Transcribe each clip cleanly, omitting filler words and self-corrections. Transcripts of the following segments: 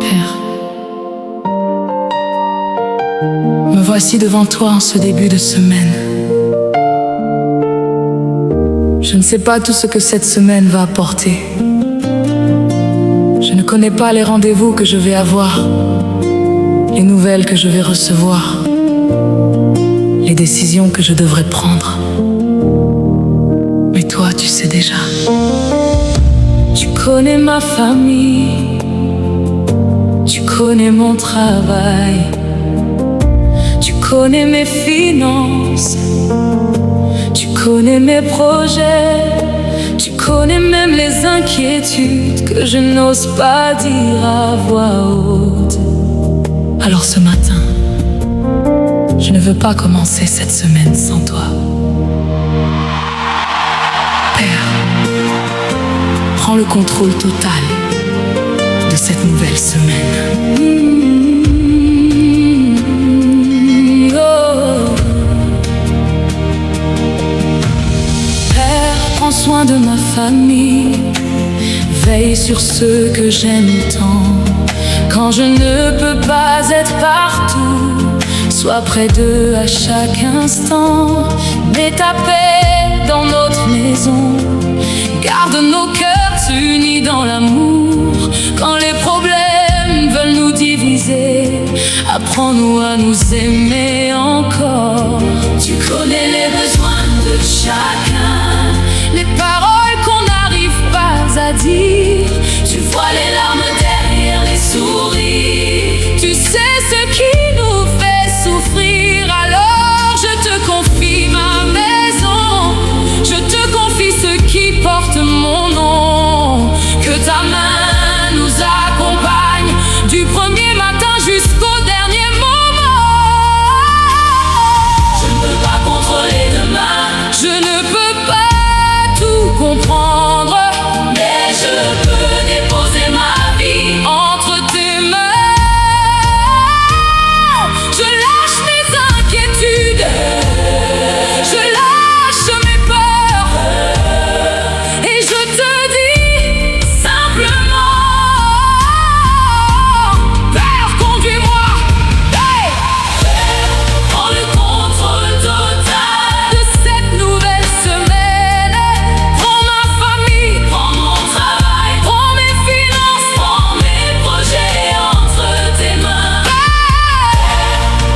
Père, me voici devant toi en ce début de semaine. Je ne sais pas tout ce que cette semaine va apporter. Je ne connais pas les rendez-vous que je vais avoir, les nouvelles que je vais recevoir, les décisions que je devrais prendre. Mais toi, tu sais déjà. Tu connais ma famille, tu connais mon travail, tu connais mes finances, tu connais mes projets, tu connais même les inquiétudes que je n'ose pas dire à voix haute. Alors ce matin, je ne veux pas commencer cette semaine sans toi. Père, prends le contrôle total de cette nouvelle semaine. Père, prends soin de ma famille, veille sur ceux que j'aime tant. Quand je ne peux pas être partout, sois près d'eux à chaque instant. Mets ta paix dans notre maison, garde nos cœurs unis dans l'amour. Quand les problèmes veulent nous diviser, apprends-nous à nous aimer encore. Tu connais les besoins de chacun, les paroles qu'on n'arrive pas à dire. Tu vois les larmes derrière les sourires. Tu sais ce qui nous fait souffrir. Alors je te confie ma maison, je te confie ceux qui portent mon nom. Que ta main nous accompagne du premier matin jusqu'au dernier moment. Je ne peux pas contrôler demain, je ne peux pas tout comprendre, mais je peux déposer ma vie entre tes mains. Je lâche mes inquiétudes, je lâche mes peurs, et je te dis simplement: Père, conduis-moi. Hey! Prends le contrôle total de cette nouvelle semaine. Prends ma famille, prends mon travail, prends mes finances, prends mes projets entre tes mains.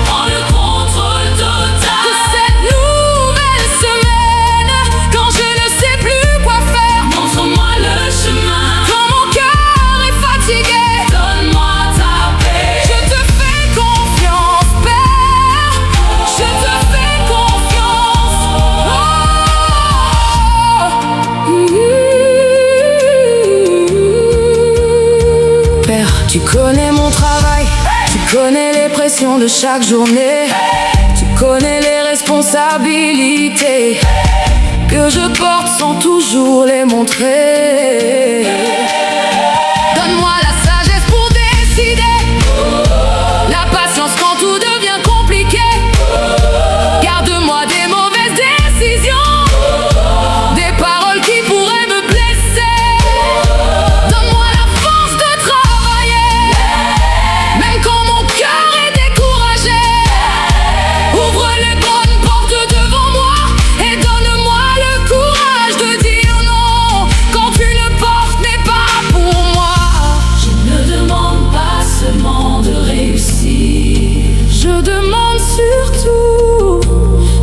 Prends le contrôle total de cette nouvelle semaine. Quand je ne sais plus quoi faire, montre-moi le chemin. Quand mon cœur est fatigué, donne-moi ta paix. Je te fais confiance, Père, je te fais confiance. Père, tu connais mon travail, tu connais les pressions de chaque journée, tu connais les responsabilités que je porte sans toujours les montrer. Donne-moi la sagesse pour décider, la patience quand tout devient compliqué. Garde-moi des mauvaises décisions, des paroles qui pourraient me blesser. Donne-moi la force de travailler, même quand mon cœur est découragé. Ouvre les bonnes portes devant moi et donne-moi le courage de dire non quand une porte n'est pas pour moi. Je ne demande pas seulement de réussir, je demande surtout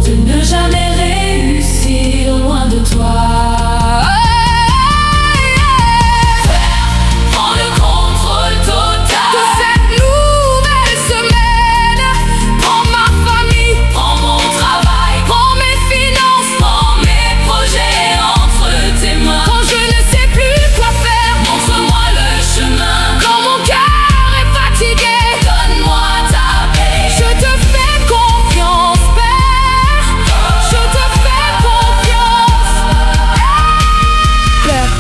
de ne jamais réussir loin de toi. Prends le contrôle total de cette nouvelle semaine. Prends ma famille, prends mon travail, prends mes finances, prends mes projets entre tes mains. Quand je ne sais plus quoi faire, montre-moi le chemin. Quand mon cœur est fatigué, donne-moi ta paix. Je te fais confiance, Père, je te fais confiance. Père,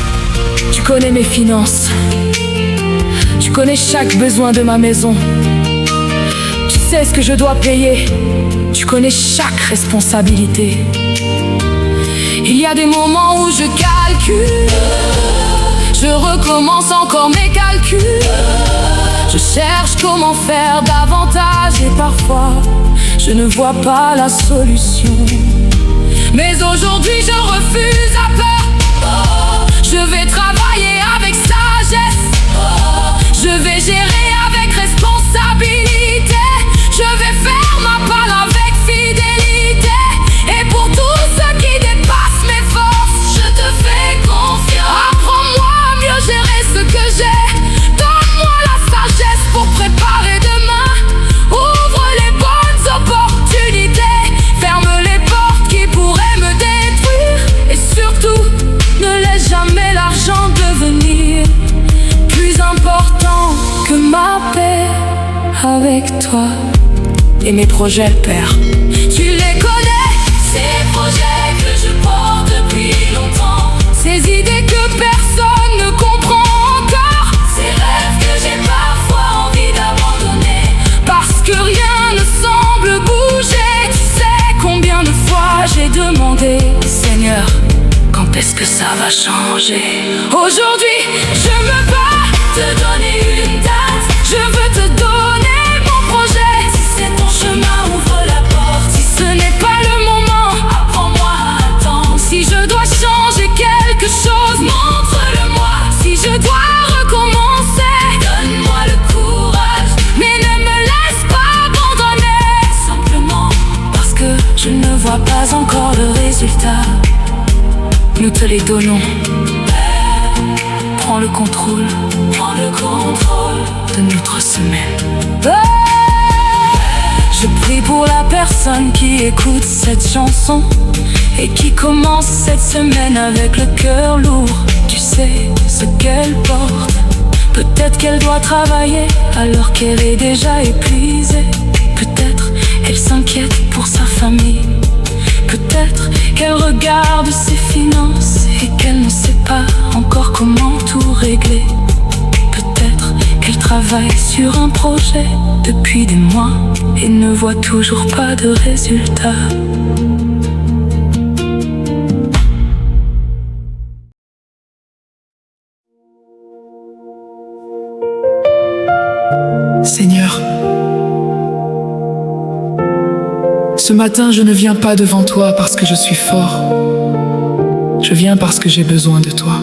tu connais mes finances, tu connais chaque besoin de ma maison, tu sais ce que je dois payer, tu connais chaque responsabilité. Il y a des moments où je calcule, je recommence encore mes calculs. cherche comment faire davantage et parfois je ne vois pas la solution. Mais aujourd'hui je refuse à peur. Je vais travailler avec sagesse. Je vais gérer avec responsabilité. Je vais faire ma part avec fidélité. Et pour tous ceux qui dépassent mes forces, je te fais confiance. Apprends-moi à mieux gérer ce que j'ai. Donne-moi la sagesse pour préparer demain. Ouvre les bonnes opportunités. Ferme les portes qui pourraient me détruire. Et surtout, ne laisse jamais l'argent devenir plus important que ma paix avec toi. Et mes projets, Père, tu les connais. Ces projets que je porte depuis longtemps. Ces idées que personne ne comprend encore. Ces rêves que j'ai parfois envie d'abandonner. Parce que rien ne semble bouger. Tu sais combien de fois j'ai demandé, Seigneur, quand est-ce que ça va changer? Aujourd'hui, je me bats, te donner une date. Je veux te donner mon projet. Si c'est ton chemin, ouvre la porte. Si ce n'est pas le moment, apprends-moi à attendre. Si je dois changer quelque chose, montre-le-moi. Si je dois recommencer, donne-moi le courage. Mais ne me laisse pas abandonner. Simplement parce que je ne vois pas encore le résultat. Nous te les donnons. Prends le contrôle de notre semaine. Je prie pour la personne qui écoute cette chanson et qui commence cette semaine avec le cœur lourd. Tu sais ce qu'elle porte. Peut-être qu'elle doit travailler alors qu'elle est déjà épuisée. Peut-être elle s'inquiète pour sa famille. Peut-être qu'elle regarde ses finances et qu'elle ne sait pas encore comment tout régler. Peut-être qu'elle travaille sur un projet depuis des mois et ne voit toujours pas de résultat. Seigneur, ce matin, je ne viens pas devant toi parce que je suis fort. Je viens parce que j'ai besoin de toi.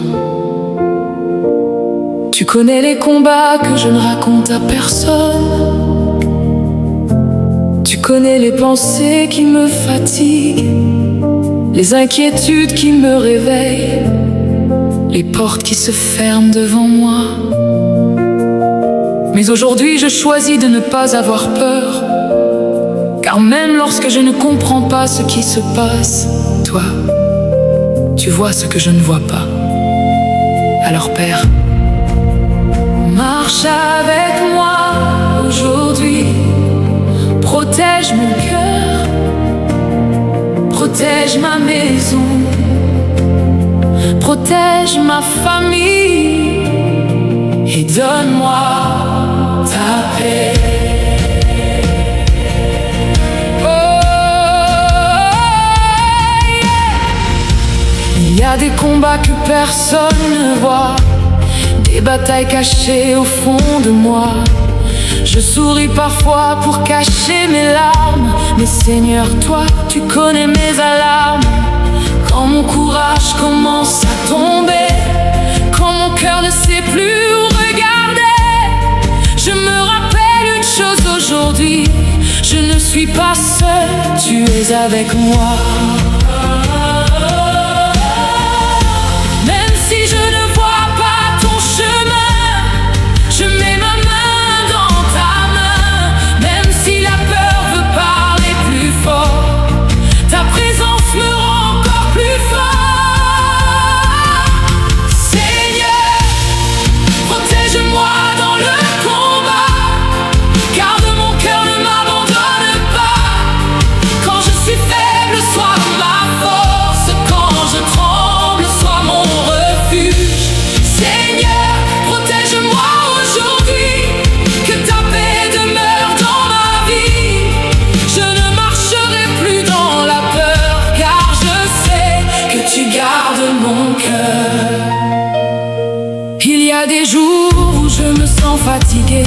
Tu connais les combats que je ne raconte à personne. Tu connais les pensées qui me fatiguent, les inquiétudes qui me réveillent, les portes qui se ferment devant moi. Mais aujourd'hui, je choisis de ne pas avoir peur. Car même lorsque je ne comprends pas ce qui se passe, toi, tu vois ce que je ne vois pas. Alors Père, marche avec moi aujourd'hui. Protège mon cœur, protège ma maison, protège ma famille et donne-moi ta paix. Il y a des combats que personne ne voit, des batailles cachées au fond de moi. Je souris parfois pour cacher mes larmes, mais Seigneur, toi, tu connais mes alarmes. Quand mon courage commence à tomber, quand mon cœur ne sait plus où regarder, je me rappelle une chose aujourd'hui: je ne suis pas seul, tu es avec moi. Il y a des jours où je me sens fatiguée,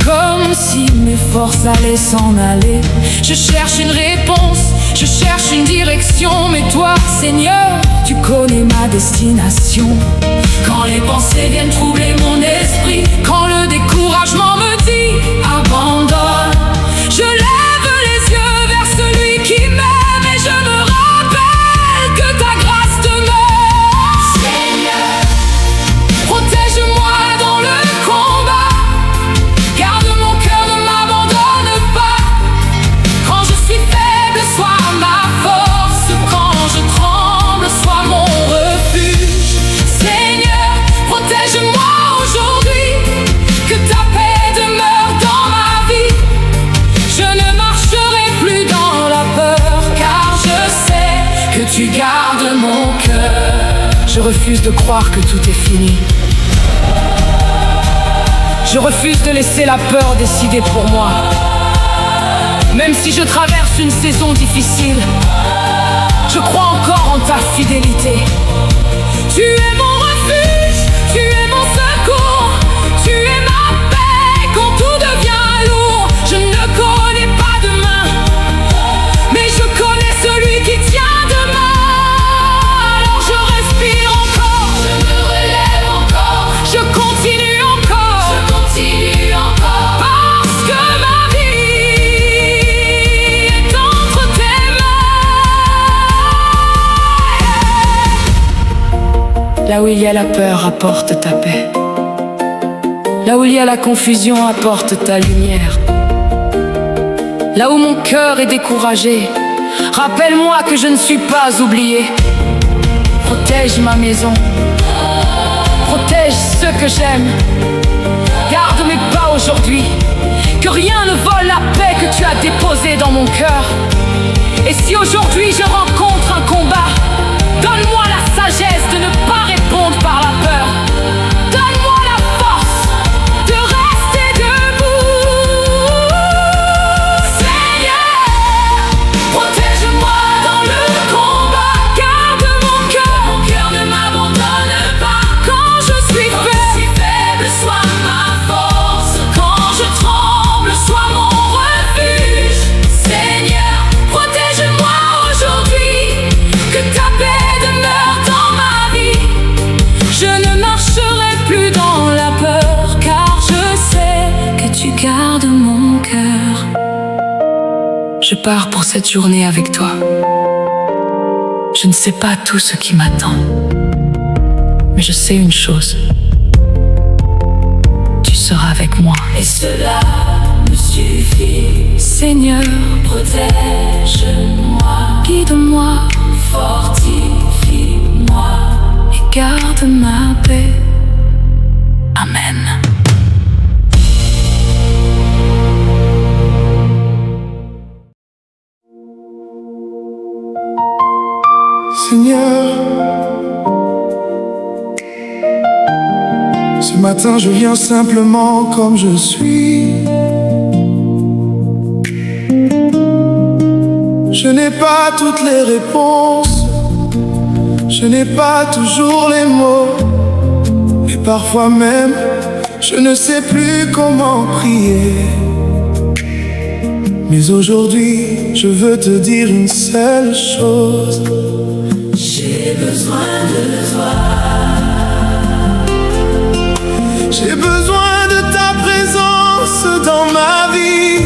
comme si mes forces allaient s'en aller. Je cherche une réponse, je cherche une direction, mais toi, Seigneur, tu connais ma destination. Quand les pensées viennent troubler mon esprit, quand le découragement me dit abandonne, je lève les yeux vers celui qui m'aime et je me rappelle que ta grâce demeure. Seigneur, protège-moi dans le combat, garde mon cœur, ne m'abandonne pas. Quand je suis faible, sois ma force, quand je tremble, sois mon refuge. Seigneur, protège-moi aujourd'hui, que ta paix demeure dans ma vie. Je ne marcherai plus dans la peur, car je sais que tu gardes mon cœur. Je refuse de croire que tout est fini. Je refuse de laisser la peur décider pour moi. Même si je traverse une saison difficile, je crois encore en ta fidélité. Tu es mon refuge, tu es mon secours, tu es ma paix quand tout devient lourd. Je ne connais pas demain, mais je connais celui qui tient demain. Alors je respire encore, je me relève encore, je continue encore, parce que ma vie est entre tes mains. Là où il y a la peur, apporte ta paix. Là où il y a la confusion, apporte ta lumière. Là où mon cœur est découragé, rappelle-moi que je ne suis pas oublié. Protège ma maison, protège ceux que j'aime. Garde mes pas aujourd'hui, que rien ne vole la paix que tu as déposée dans mon cœur. Et si aujourd'hui je rencontre un combat, donne-moi la sagesse de ne pas répondre par la peur. Donne-moi la force de rester debout. Seigneur, protège-moi dans le combat, garde mon cœur, ne m'abandonne pas. Quand je suis faible, sois ma force, quand je tremble, sois mon refuge. Seigneur, protège-moi aujourd'hui, que ta paix demeure dans ma vie. Je ne marcherai plus dans la peur, car je sais que tu gardes mon cœur. Je pars pour cette journée avec toi. Je ne sais pas tout ce qui m'attend, mais je sais une chose: tu seras avec moi. Et cela me suffit. Seigneur, protège-moi, guide-moi, fortifie-moi et garde ma paix. Amen. Seigneur, ce matin je viens simplement comme je suis. Je n'ai pas toutes les réponses, je n'ai pas toujours les mots, et parfois même je ne sais plus comment prier. Mais aujourd'hui je veux te dire une seule chose: j'ai besoin de toi. J'ai besoin de ta présence dans ma vie.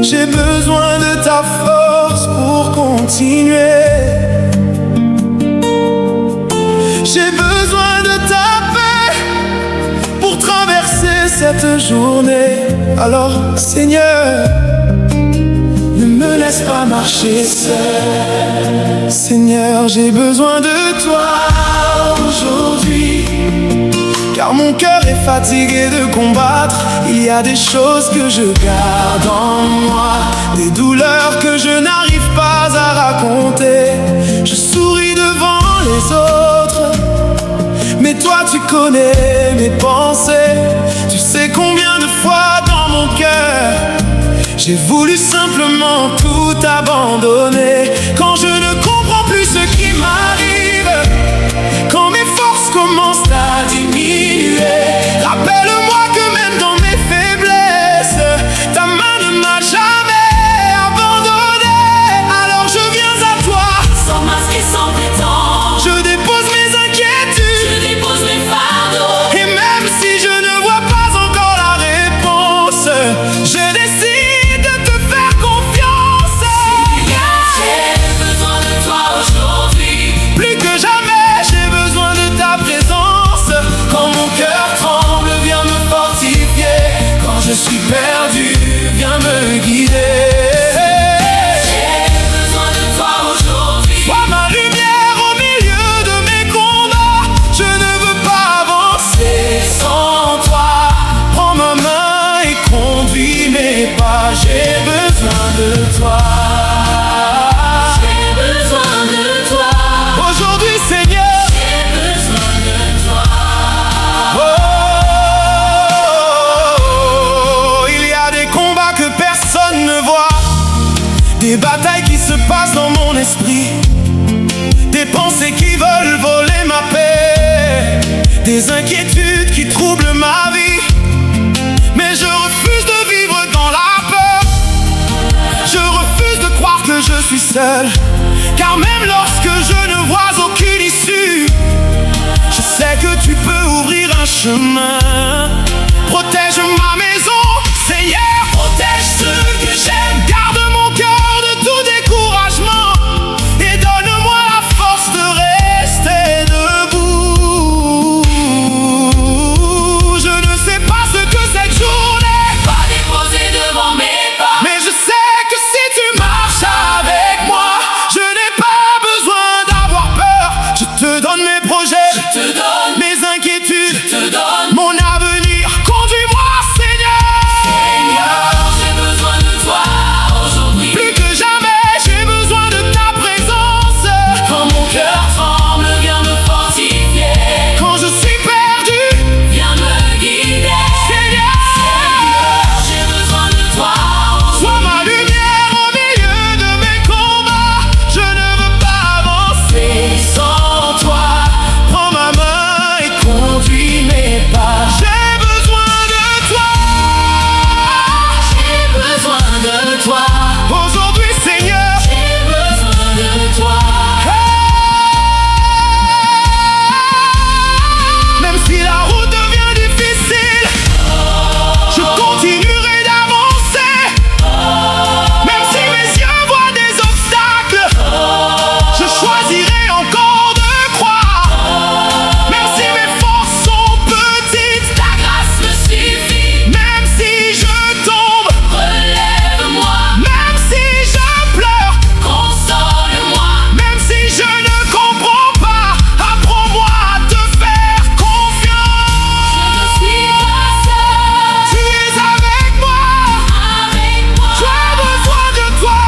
J'ai besoin de ta force pour continuer. J'ai besoin de ta paix pour traverser cette journée. Alors Seigneur, ne me laisse pas marcher seul. Seigneur, j'ai besoin de toi aujourd'hui, car mon cœur est fatigué de combattre. Il y a des choses que je garde en moi, des douleurs que je n'arrive pas à raconter. Je souris devant les autres, mais toi tu connais mes pensées. Tu sais combien de fois dans mon cœur j'ai voulu simplement tout abandonner. Quand je ne comprends plus ce qui m'arrive, quand mes forces commencent à diminuer, esprit, des pensées qui veulent voler ma paix, des inquiétudes qui troublent ma vie. Mais je refuse de vivre dans la peur, je refuse de croire que je suis seul. Car même lorsque je ne vois aucune issue, je sais que tu peux ouvrir un chemin. Protège ma maison, Seigneur, protège ceux que j'aime. Garde mon cœur de tout découragement et donne-moi la force de rester debout. Je ne sais pas ce que cette journée va déposer devant mes pas, mais je sais que si tu marches avec moi, je n'ai pas besoin d'avoir peur. Je te donne mes projets, je te donne mes inquiétudes, je te donne mon avenir. Conduis-moi, Seigneur. Seigneur, j'ai besoin de toi aujourd'hui. Plus que jamais, j'ai besoin de ta présence. Quand mon cœur tremble, viens me fortifier. Quand je suis perdu, Viens me guider. Seigneur, J'ai besoin de toi sois ma lumière au milieu de mes combats. Je ne veux pas avancer sans toi. Prends ma main et conduis mes pas. J'ai besoin de toi. J'ai besoin de toi. Aujourd'hui, Seigneur, J'ai besoin de toi. même si la route devient difficile, je continuerai d'avancer. Même si mes yeux voient des obstacles, je choisirai encore de croire. Même si mes forces sont petites, Ta grâce me suffit. même si je tombe, Relève-moi, même si je pleure, console-moi. même si je ne comprends pas, apprends-moi à te faire Je confiance. ne suis pas seul. Tu es avec moi, Avec moi, j'ai besoin de toi.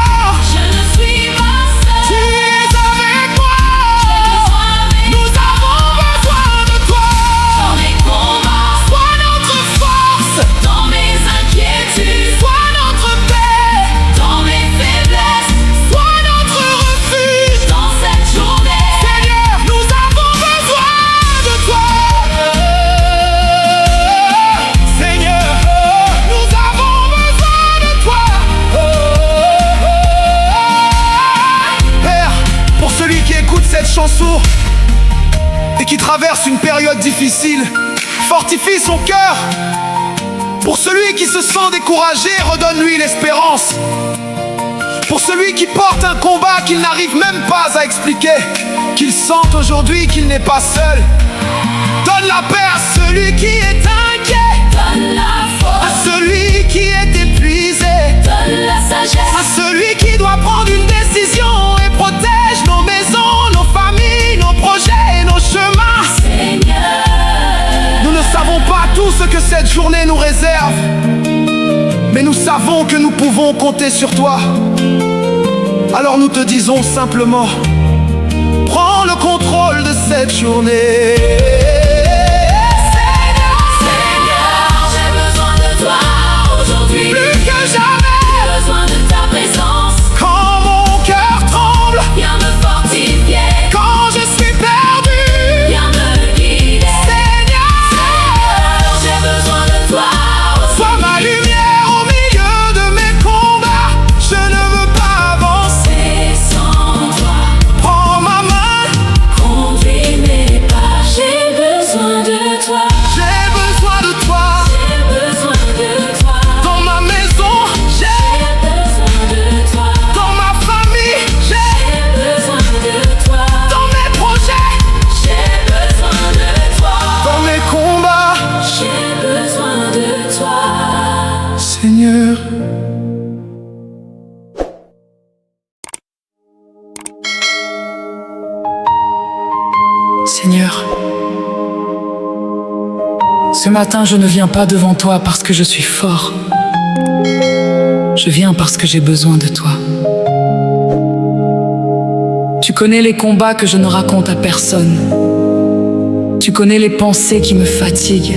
je ne suis pas Tu seul. es avec moi, Besoin nous avons besoin de toi. dans mes combats, Sois notre force, dans mes inquiétudes, sois notre paix, dans mes faiblesses, sois notre refuge. dans cette journée. Seigneur, nous avons besoin de toi. Seigneur, nous avons besoin de toi. Père, pour celui qui écoute cette chanson et qui traverse une période difficile, fortifie son cœur. Pour celui qui se sent découragé, redonne-lui l'espérance. Pour celui qui porte un combat qu'il n'arrive même pas à expliquer, qu'il sente aujourd'hui qu'il n'est pas seul, donne la paix à celui qui est inquiet, Donne la à force, celui qui est épuisé, donne la sagesse. à celui qui doit prendre une décision et protège nos maisons, nos familles, nos projets et nos chemins. Seigneur, Nous ne savons pas tout ce que cette journée nous réserve, mais nous savons que nous pouvons compter sur toi. Alors nous te disons simplement, prends le contrôle de cette journée. Seigneur, j'ai besoin de toi aujourd'hui. Plus que jamais, J'ai besoin de ta présence. quand mon cœur tremble, Viens me fortifier. quand je suis perdu, Viens me guider. Seigneur, J'ai besoin de toi aussi. sois ma lumière au milieu de mes combats. Je ne veux pas avancer, Sans toi, prends ma main. conduis mes pas. J'ai besoin de toi. J'ai besoin de toi, J'ai besoin de toi. dans ma maison, J'ai besoin de toi. dans ma famille, J'ai besoin de toi. dans mes projets, J'ai besoin de toi. dans mes combats. J'ai besoin de toi. Seigneur, Seigneur, ce matin je ne viens pas devant toi parce que je suis fort. Je viens parce que j'ai besoin de toi. Tu connais les combats que je ne raconte à personne. Tu connais les pensées qui me fatiguent,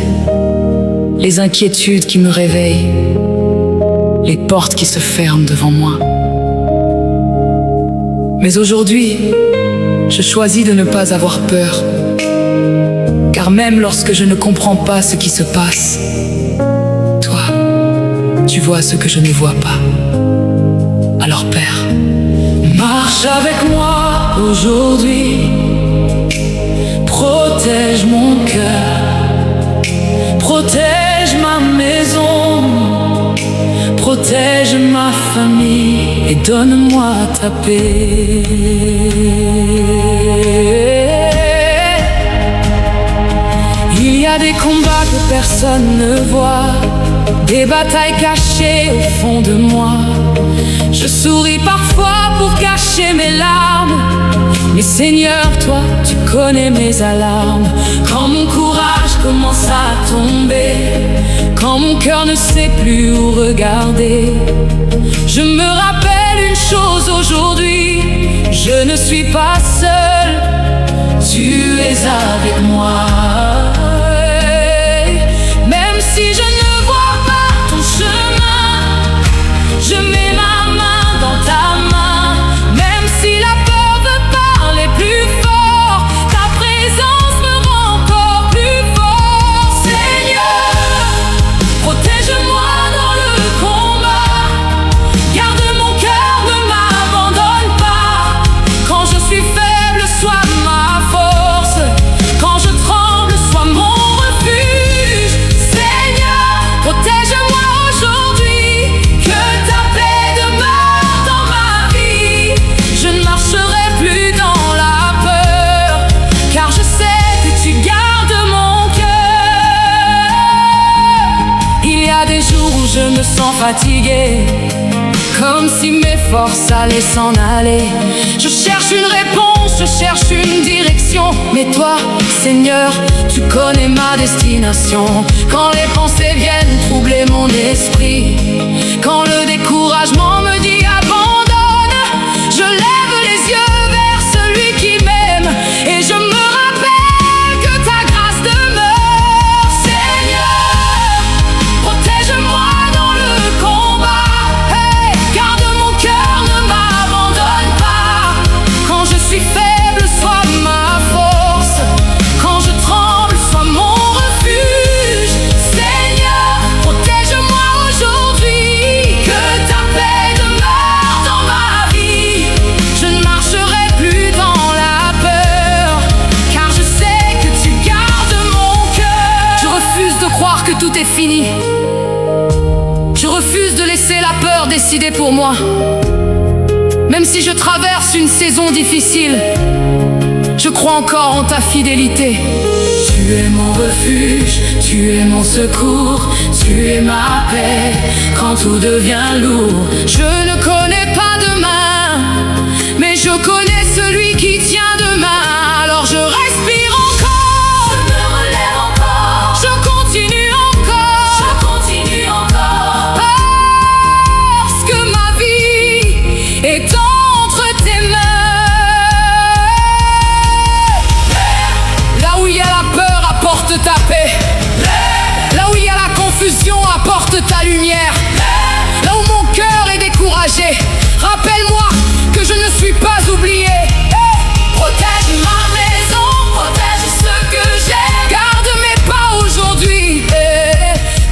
les inquiétudes qui me réveillent, les portes qui se ferment devant moi. Mais aujourd'hui, je choisis de ne pas avoir peur. Car même lorsque je ne comprends pas ce qui se passe, toi, tu vois ce que je ne vois pas. Alors Père, marche avec moi aujourd'hui. Protège mon cœur, protège ma maison, protège ma famille et donne-moi ta paix. Il y a des combats que personne ne voit, des batailles cachées au fond de moi. Je souris parfois pour cacher mes larmes, mais Seigneur, toi, tu connais mes alarmes. Quand mon courage commence à tomber, quand mon cœur ne sait plus où regarder, je me rappelle une chose aujourd'hui: je ne suis pas seul, tu es avec moi. Même si je ne vois pas ton chemin, je mets ma main dans ta main. Même si la peur veut parler plus fort, ta présence me rend encore plus fort. Seigneur, protège-moi dans le combat. Garde mon cœur, ne m'abandonne pas. Quand je suis faible, sois ma force. Quand je tremble, sois mon refuge. Seigneur, protège-moi aujourd'hui. Que ta paix demeure dans ma vie. Je ne marcherai plus dans la peur, car je sais que tu gardes mon cœur. Il y a des jours où je me sens fatigué, comme si mes forces allaient s'en aller. Je cherche une réponse, je cherche une direction, mais toi, Seigneur, tu connais ma destination. Quand les pensées viennent troubler mon esprit, quand le découragement me dit abandonne, je lève les yeux vers celui qui m'aime et je me rappelle que ta grâce demeure. Seigneur, protège-moi dans le combat. Hey, garde mon cœur, ne m'abandonne pas. Quand je suis faible, sois ma force. Quand je tremble, sois mon refuge. Seigneur, protège-moi aujourd'hui. Que ta paix demeure dans ma vie. Je ne marcherai plus dans la peur, car je sais que tu gardes mon cœur. Je refuse de croire que tout est fini. Je refuse de laisser la peur décider pour moi. Même si je traverse une saison difficile, je crois encore en ta fidélité. Tu es mon refuge, tu es mon secours, tu es ma paix quand tout devient lourd. Je ne connais pas demain, mais je connais celui qui tient demain. Alors je respire encore, je me relève encore, je continue encore, parce que ma vie est entre tes mains. Là où il y a la peur, apporte ta paix. Là où il y a la confusion, apporte ta lumière. Là où mon cœur est découragé, rappelle-moi que je ne suis pas oublié. Protège ma maison, protège ce que j'ai. Garde mes pas aujourd'hui,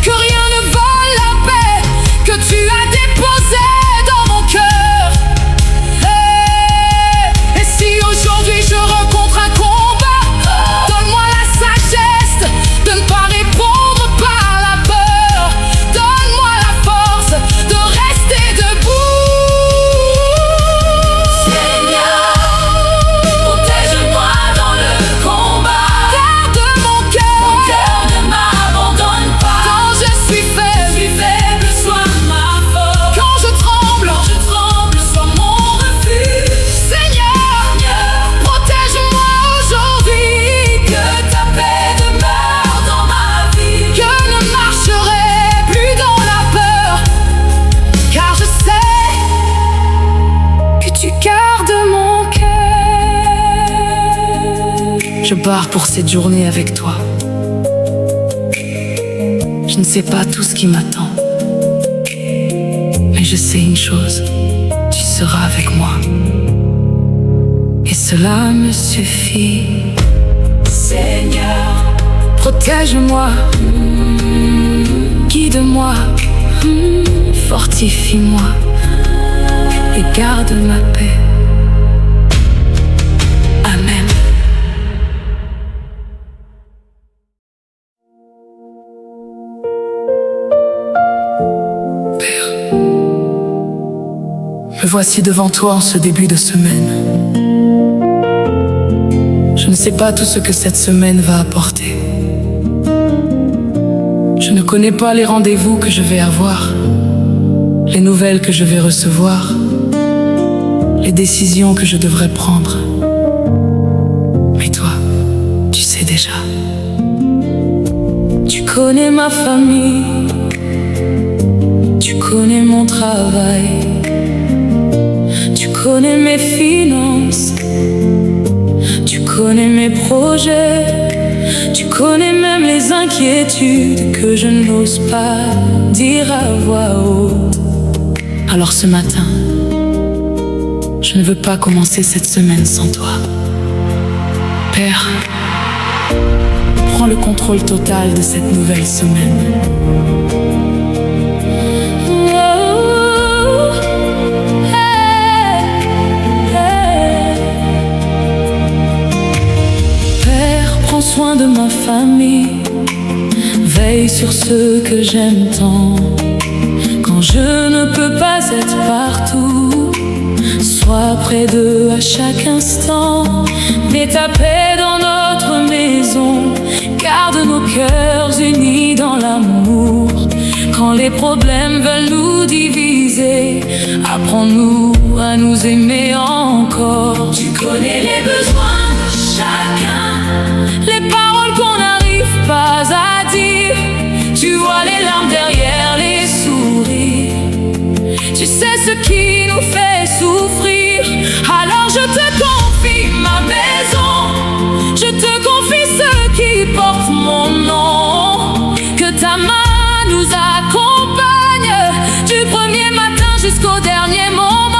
que rien ne vole la paix que tu as déposée dans mon cœur. Et si aujourd'hui je rencontre un combat, donne-moi la sagesse de ne pas répondre par la peur. Donne-moi la force de rester debout. Seigneur, protège-moi dans le combat. Garde mon cœur, ne m'abandonne pas. Quand je suis faible, sois ma force. Quand je tremble, sois mon refuge. Seigneur, protège-moi aujourd'hui. Que ta paix demeure dans ma vie. Je ne marcherai plus dans la peur, car je sais que tu gardes mon cœur. Je pars pour cette journée avec toi. Je ne sais pas tout ce qui m'attend, mais je sais une chose: tu seras avec moi. cela me suffit. Seigneur, protège-moi, guide-moi, fortifie-moi et garde ma paix. Amen. Père, me voici devant toi en ce début de semaine. Je ne sais pas tout ce que cette semaine va apporter. Je ne connais pas les rendez-vous que je vais avoir, les nouvelles que je vais recevoir, les décisions que je devrais prendre. Mais toi, tu sais déjà. Tu connais ma famille, tu connais mon travail, tu connais mes finances, tu connais mes projets, tu connais même les inquiétudes que je n'ose pas dire à voix haute. Alors ce matin, je ne veux pas commencer cette semaine sans toi. Père, prends le contrôle total de cette nouvelle semaine. Prends soin de ma famille, veille sur ceux que j'aime tant. Quand je ne peux pas être partout, sois près d'eux à chaque instant. Mets ta paix dans notre maison, garde nos cœurs unis dans l'amour. Quand les problèmes veulent nous diviser, apprends-nous à nous aimer encore. Tu connais les besoins de chacun, les paroles qu'on n'arrive pas à dire. Tu vois les larmes derrière les sourires, tu sais ce qui nous fait souffrir. Alors je te confie ma maison, je te confie ceux qui portent mon nom. Que ta main nous accompagne du premier matin jusqu'au dernier moment.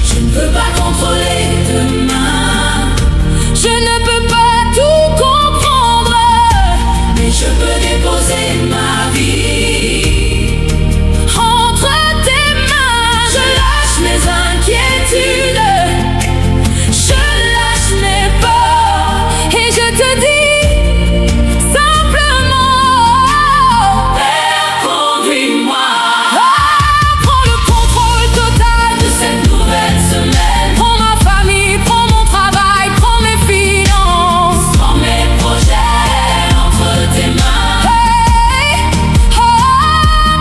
Je ne peux pas contrôler demain, je ne peux pas tout comprendre, mais je peux déposer ma vie entre tes mains. Je lâche mes inquiétudes, je lâche mes peurs, et je te dis simplement, Père, conduis-moi. Prends le contrôle total de cette nouvelle semaine. Prends ma famille, prends mon travail, prends mes finances, prends mes projets entre tes mains. Hey, oh,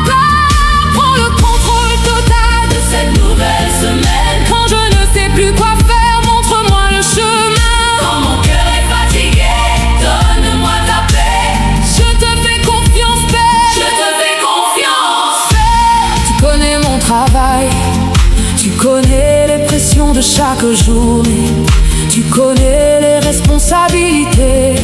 Père, prends le contrôle total de cette nouvelle semaine. Quand je ne sais plus quoi faire, montre-moi le chemin. Quand mon cœur est fatigué, donne-moi ta paix. Je te fais confiance, Père, je te fais confiance. Père, tu connais mon travail, tu connais les pressions de chaque journée, tu connais les responsabilités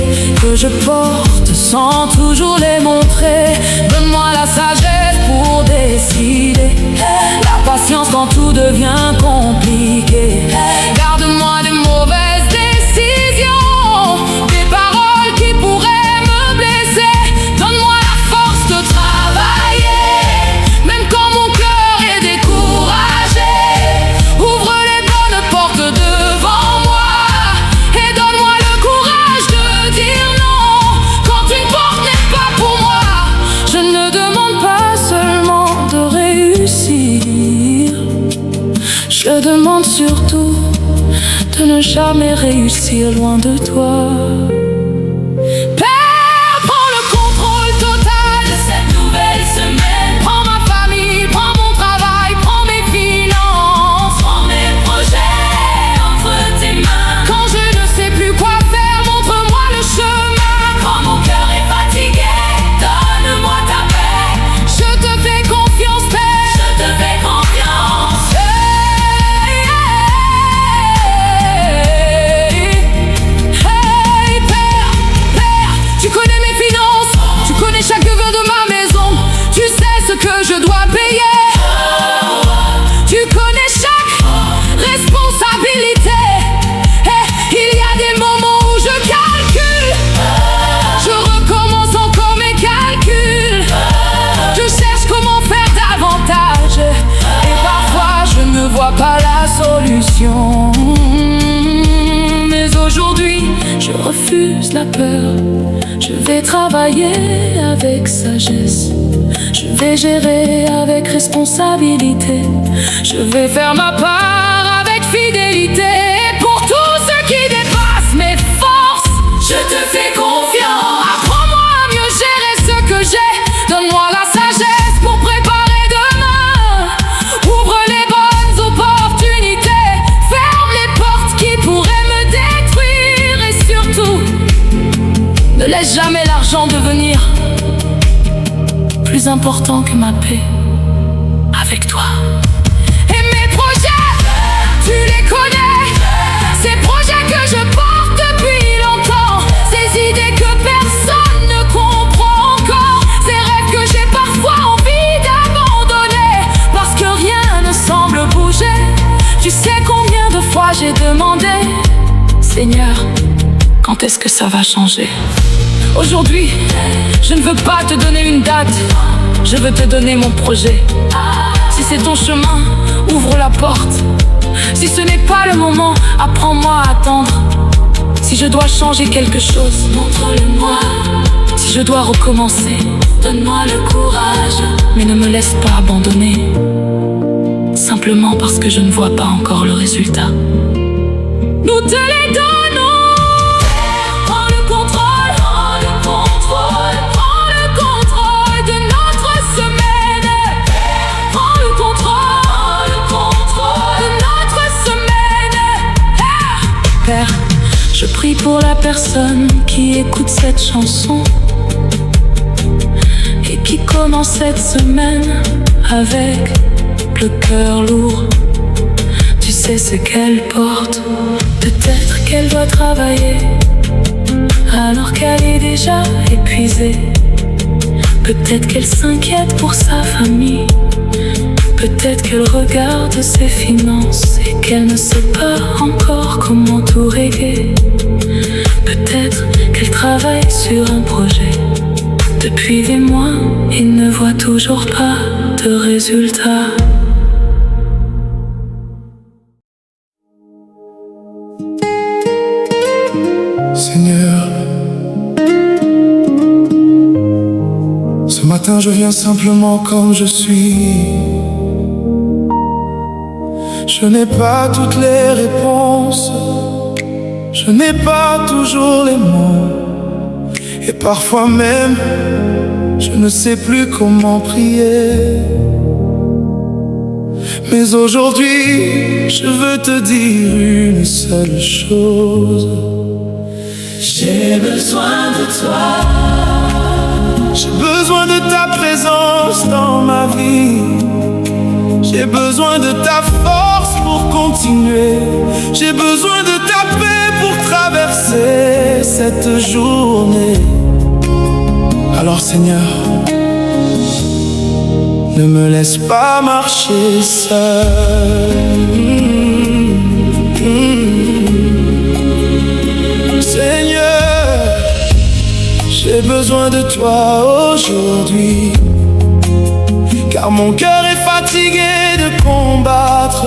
que je porte sans toujours les montrer. Donne-moi la sagesse pour décider, la patience quand tout devient compliqué. Garde-moi des mauvaises décisions, des paroles qui pourraient me blesser. Donne-moi la force de travailler, même quand mon cœur est découragé. Ouvre les bonnes portes devant moi et donne-moi le courage de dire non quand une porte n'est pas pour moi. Je ne demande pas seulement de réussir, je demande surtout de ne jamais réussir loin de toi. Père, prends le contrôle total de cette nouvelle semaine. Prends ma famille, prends mon travail, prends mes finances, prends mes projets entre tes mains. Quand je ne sais plus quoi faire, montre-moi le chemin. Quand mon cœur est fatigué, donne-moi ta paix. Je te fais confiance, Père, je te fais confiance. Hey, hey, hey, Père. refuse la peur. Je vais travailler avec sagesse. Je vais gérer avec responsabilité. Je vais faire ma part avec fidélité. Pour tout ce qui dépasse mes forces, je te fais confiance. Apprends-moi à mieux gérer ce que j'ai. Donne-moi la sagesse pour préparer demain. Ouvre les bonnes opportunités. Ferme les portes qui pourraient me détruire. Et surtout, ne laisse jamais l'argent devenir plus important que ma paix avec toi. Et mes projets, tu les connais. Ces projets que je porte depuis longtemps. Ces idées que personne ne comprend encore. Ces rêves que j'ai parfois envie d'abandonner. Parce que rien ne semble bouger. Tu sais combien de fois j'ai demandé, Seigneur, quand est-ce que ça va changer? Aujourd'hui, je ne veux pas te donner une date. Je veux te donner mon projet. Si c'est ton chemin, ouvre la porte. Si ce n'est pas le moment, apprends-moi à attendre. Si je dois changer quelque chose, montre-le-moi. Si je dois recommencer, donne-moi le courage. Mais ne me laisse pas abandonner, simplement parce que je ne vois pas encore le résultat. Nous te les donnons. Prends le contrôle, prends le contrôle, prends le contrôle de notre semaine. Prends le contrôle de notre semaine. Père, je prie pour la personne qui écoute cette chanson et qui commence cette semaine avec le cœur lourd. Tu sais ce qu'elle porte. Peut-être qu'elle doit travailler alors qu'elle est déjà épuisée. Peut-être qu'elle s'inquiète pour sa famille. Peut-être qu'elle regarde ses finances et qu'elle ne sait pas encore comment tout régler. Peut-être qu'elle travaille sur un projet depuis des mois et ne voit toujours pas de résultat. Seigneur, ce matin je viens simplement comme je suis. Je n'ai pas toutes les réponses, je n'ai pas toujours les mots, et parfois même je ne sais plus comment prier. Mais aujourd'hui je veux te dire une seule chose. J'ai besoin de toi. J'ai besoin de ta présence dans ma vie. J'ai besoin de ta force pour continuer. J'ai besoin de ta paix pour traverser cette journée. Alors Seigneur, ne me laisse pas marcher seul. Seigneur, j'ai besoin de toi aujourd'hui, car mon cœur est fatigué de combattre.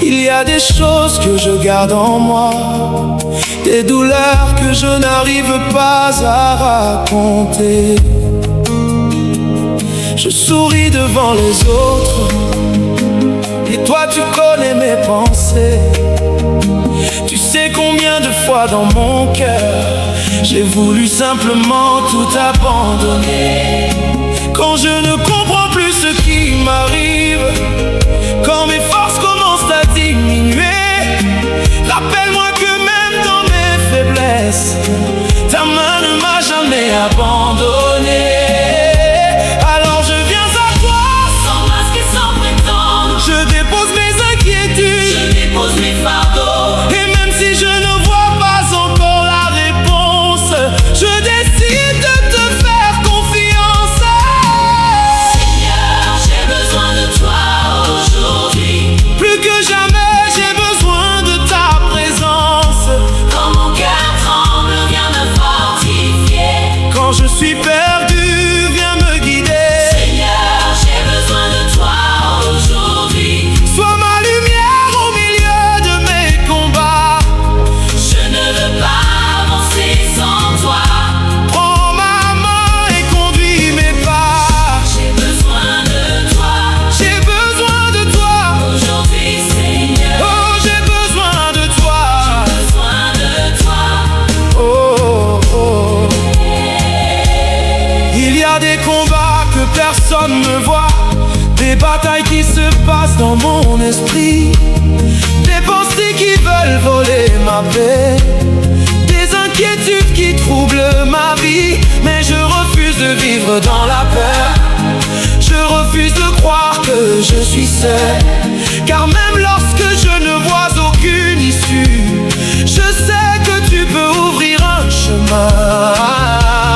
Il y a des choses que je garde en moi, des douleurs que je n'arrive pas à raconter. Je souris devant les autres, et toi tu connais mes pensées. Tu sais combien de fois dans mon cœur j'ai voulu simplement tout abandonner. Quand je ne comprends plus ce qui m'arrive, quand mes forces commencent à diminuer, rappelle-moi que même dans mes faiblesses, ta main ne m'a jamais abandonné. Alors je viens à toi, Sans masque et sans prétendre, je dépose mes inquiétudes, je dépose mes fardeaux. et même si je ne vois pas encore la réponse, je décide de te faire confiance. Seigneur, j'ai besoin de toi aujourd'hui. Plus que jamais, j'ai besoin de ta présence. Quand mon cœur tremble, viens esprit, des pensées qui veulent voler ma paix, des inquiétudes qui troublent ma vie. Mais je refuse de vivre dans la peur, je refuse de croire que je suis seul. Car même lorsque je ne vois aucune issue, je sais que tu peux ouvrir un chemin.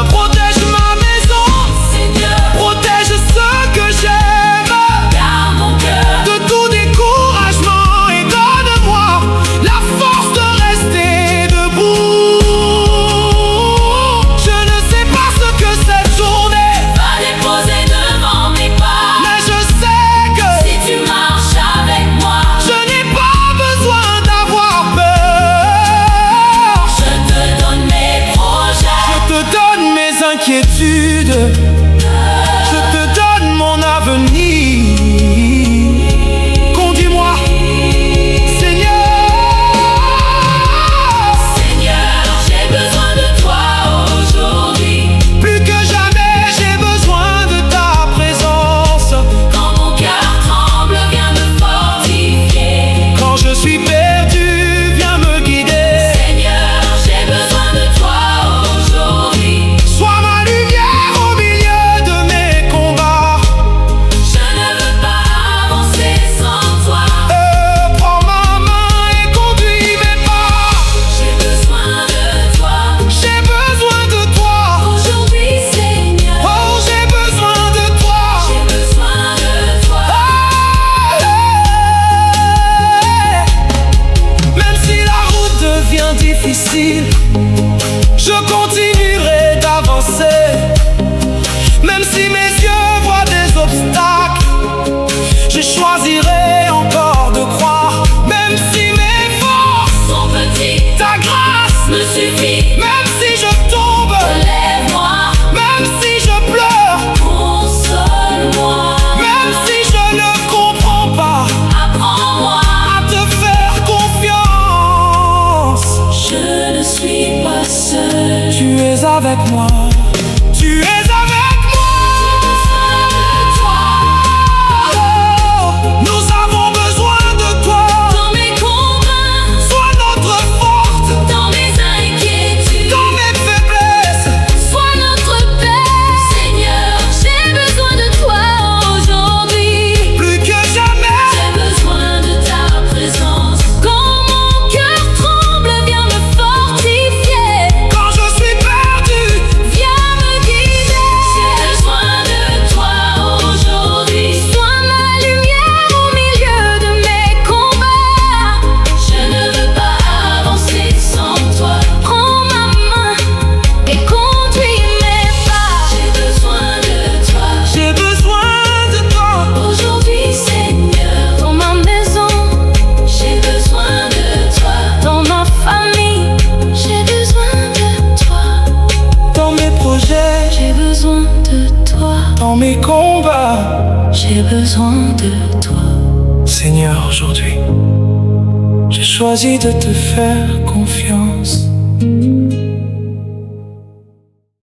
Protège ma maison, Seigneur, protège ceux que j'aime, garde mon cœur de tout découragement et donne-moi la force de rester debout. Je ne sais pas ce que cette journée va déposer devant mes pas, mais je sais que si tu marches avec moi, je n'ai pas besoin d'avoir peur. je te donne mes projets, Je te donne mes inquiétudes, je te donne mon avenir. Conduis-moi, Seigneur. Seigneur, j'ai besoin de toi aujourd'hui. Plus que jamais, j'ai besoin de ta présence. Quand mon cœur tremble, viens me fortifier. Quand je suis perdu, viens me guider. Seigneur, j'ai besoin de toi aujourd'hui. Sois ma lumière au milieu de mes combats. Je ne veux pas avancer sans toi. Prends ma main et conduis mes pas. J'ai besoin de toi J'ai besoin de toi. aujourd'hui, Seigneur. Oh, j'ai besoin de toi. J'ai besoin de toi. Même si la route devient difficile, je continuerai d'avancer. Même si mes yeux voient des obstacles, je choisirai encore de croire. Même si mes forces, Son petit ta grâce, me suffit. même si je tombe, Relève-moi, même si je pleure, console-moi. même si je ne comprends pas, Apprends-moi, à te faire confiance. je ne suis pas seul. Tu es avec moi, tu es avec moi. Oh, nous avons besoin de toi. Dans mes combats, Sois notre force, dans mes inquiétudes, dans mes faiblesses. sois notre Père. Seigneur, j'ai besoin de toi aujourd'hui. Plus que jamais, J'ai besoin de ta présence. Quand mon cœur tremble, viens me fortifier. quand je suis perdu, Viens me guider. J'ai besoin de toi aujourd'hui. Sois ma lumière au milieu de mes combats. Je ne veux pas avancer sans toi. Prends ma main et conduis mes pas. J'ai besoin de toi j'ai besoin de toi. aujourd'hui, Seigneur. Dans ma maison, j'ai besoin de toi. Dans ma famille, j'ai besoin de toi. Dans mes projets, J'ai besoin de toi. dans mes combats. J'ai besoin de toi. Seigneur, aujourd'hui, j'ai choisi de te faire confiance.